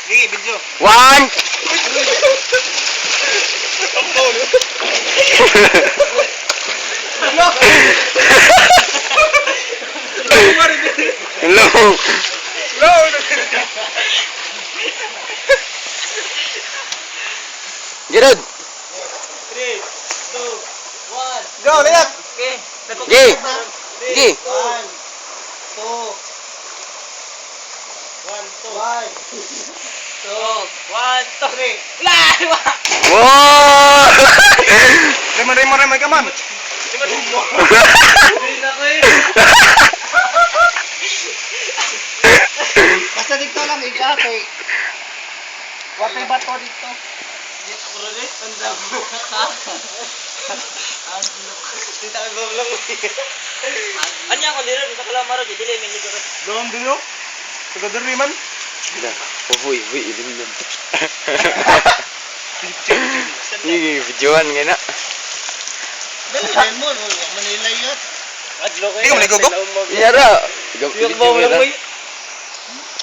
Sige, video. 1. Hello. Gerard. 3, 2, 1. Go, lihat. Okay. Gi. Gi. 1, 2, 1, 2, 3. Wow. Remay ka man. Basta dito lang igate. Wapay bato dito. Anya ko dito sa kalamaro di dili may ligo. Doon dito. Taga-diri man. Uy, ilin. Ini videoan nga na. Dali mo, Manila yun. Adlo Hindi ka maligo ko? Yara. Yung bawal mo